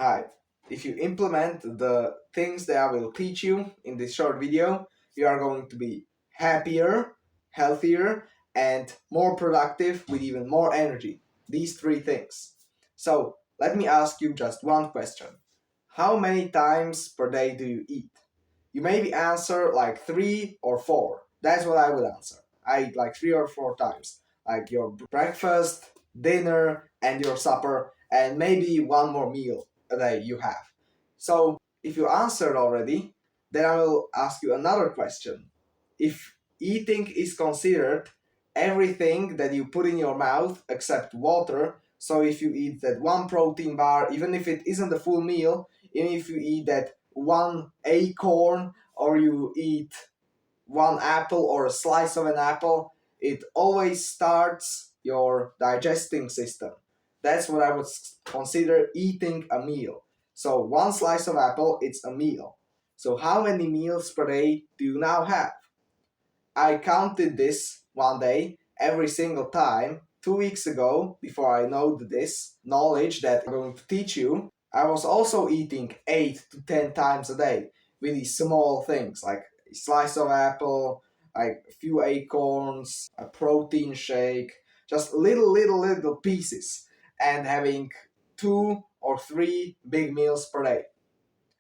Hi. If you implement the things that I will teach you in this short video, you are going to be happier, healthier, and more productive with even more energy. These three things. So let me ask you just one question. How many times per day do you eat? You maybe answer like 3 or 4. That's what I would answer. I eat like 3 or 4 times. Like your breakfast, dinner, and your supper, and maybe one more meal a day you have. So if you answered already, then I will ask you another question. If eating is considered everything that you put in your mouth except water, so if you eat that one protein bar, even if it isn't a full meal, even if you eat that one acorn or you eat one apple or a slice of an apple, it always starts your digesting system. That's what I would consider eating a meal. So one slice of apple, it's a meal. So how many meals per day do you now have? I counted this one day every single time 2 weeks ago. Before I know this knowledge that I'm going to teach you, I was also eating 8 to 10 times a day with these small things like a slice of apple, like a few acorns, a protein shake, just little pieces, and having 2 or 3 big meals per day.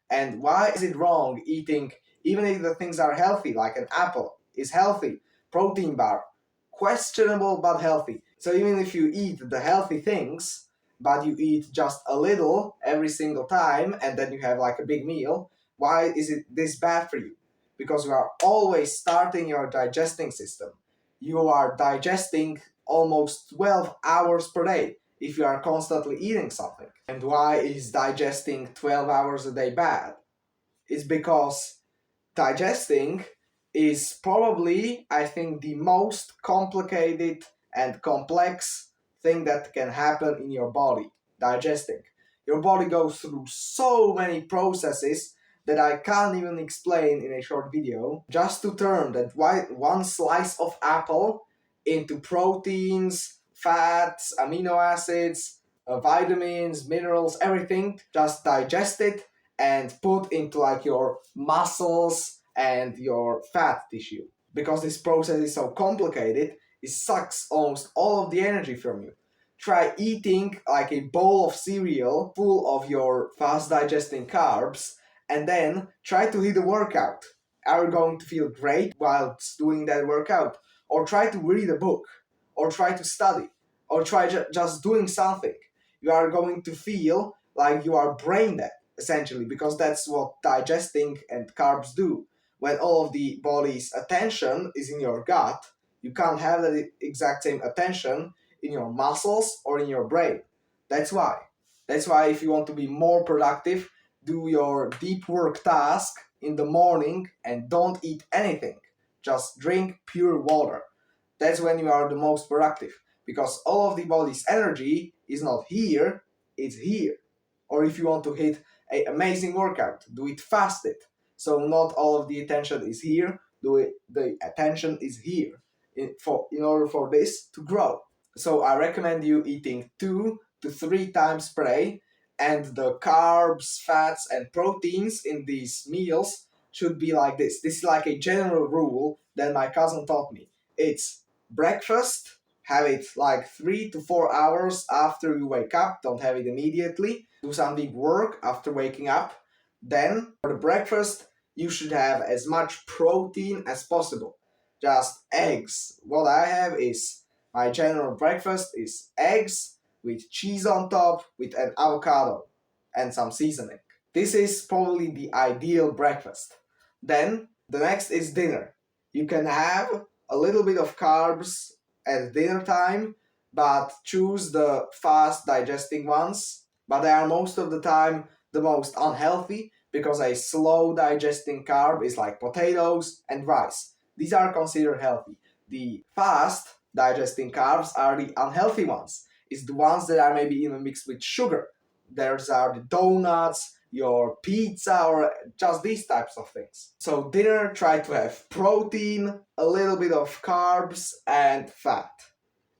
And why is it wrong eating, even if the things are healthy, like an apple is healthy, protein bar, questionable but healthy. So even if you eat the healthy things, but you eat just a little every single time and then you have like a big meal, why is it this bad for you? Because you are always starting your digesting system. You are digesting almost 12 hours per day if you are constantly eating something. And why is digesting 12 hours a day bad? It's because digesting is probably, I think, the most complicated and complex thing that can happen in your body. Digesting. Your body goes through so many processes that I can't even explain in a short video, just to turn that one slice of apple into proteins, fats, amino acids, vitamins, minerals, everything. Just digest it and put into like your muscles and your fat tissue. Because this process is so complicated, it sucks almost all of the energy from you. Try eating like a bowl of cereal full of your fast digesting carbs and then try to hit a workout. Are you going to feel great while doing that workout? Or try to read a book, or try to study, or try just doing something. You are going to feel like you are brain dead, essentially, because that's what digesting and carbs do. When all of the body's attention is in your gut, you can't have the exact same attention in your muscles or in your brain. That's why. That's why if you want to be more productive, do your deep work task in the morning and don't eat anything. Just drink pure water. That's when you are the most productive, because all of the body's energy is not here, it's here. Or if you want to hit an amazing workout, do it fasted. So not all of the attention is here, the attention is here in order for this to grow. So I recommend you eating 2 to 3 times per day, and the carbs, fats, and proteins in these meals should be like this. This is like a general rule that my cousin taught me. It's breakfast, have it like 3 to 4 hours after you wake up, don't have it immediately. Do some deep work after waking up. Then, for the breakfast, you should have as much protein as possible. Just eggs. What I have is, my general breakfast is eggs with cheese on top, with an avocado and some seasoning. This is probably the ideal breakfast. Then, the next is dinner. You can have a little bit of carbs at dinner time, but choose the fast digesting ones. But they are most of the time the most unhealthy, because a slow digesting carb is like potatoes and rice. These are considered healthy. The fast digesting carbs are the unhealthy ones. It's the ones that are maybe even mixed with sugar. There's are the donuts, your pizza, or just these types of things. So dinner, try to have protein, a little bit of carbs, and fat.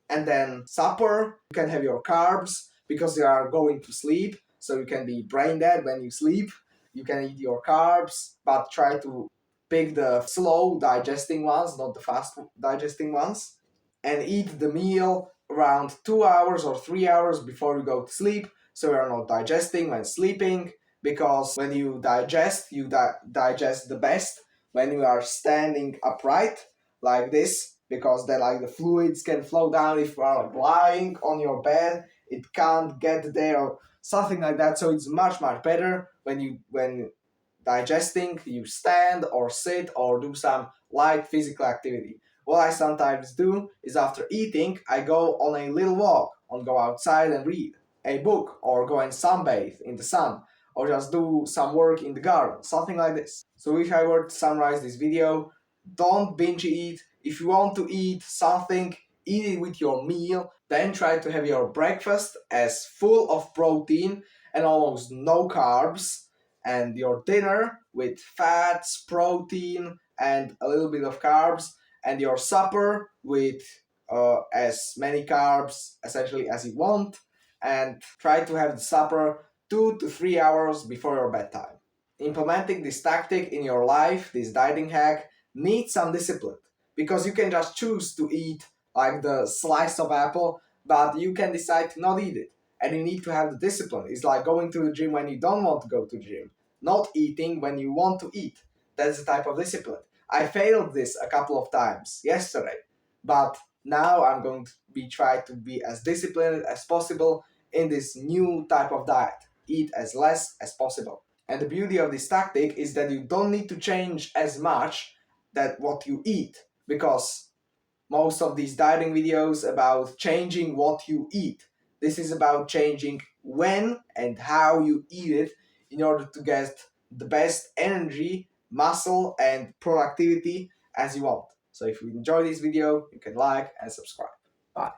And then supper, you can have your carbs because you are going to sleep, so you can be brain dead when you sleep. You can eat your carbs, but try to pick the slow digesting ones, not the fast digesting ones, and eat the meal around 2 hours or 3 hours before you go to sleep, so you're not digesting when sleeping, because when you digest, you digest the best when you are standing upright like this, because then like the fluids can flow down. If you are like lying on your bed, it can't get there or something like that. So it's much better when digesting, you stand or sit or do some light physical activity. What I sometimes do is after eating, I go on a little walk, or go outside and read a book, or go and sunbathe in the sun, or just do some work in the garden, something like this. So if I were to summarize this video, don't binge eat. If you want to eat something, eat it with your meal, then try to have your breakfast as full of protein and almost no carbs, and your dinner with fats, protein, and a little bit of carbs, and your supper with as many carbs essentially as you want, and try to have the supper 2 to 3 hours before your bedtime. Implementing this tactic in your life, this dieting hack, needs some discipline, because you can just choose to eat like the slice of apple, but you can decide to not eat it, and you need to have the discipline. It's like going to the gym when you don't want to go to the gym, not eating when you want to eat. That's the type of discipline. I failed this a couple of times yesterday, but now I'm going to be try to be as disciplined as possible in this new type of diet. Eat as less as possible. And the beauty of this tactic is that you don't need to change as much that what you eat, because most of these dieting videos about changing what you eat. This is about changing when and how you eat it in order to get the best energy, muscle, and productivity as you want. So if you enjoy this video, you can like and subscribe. Bye.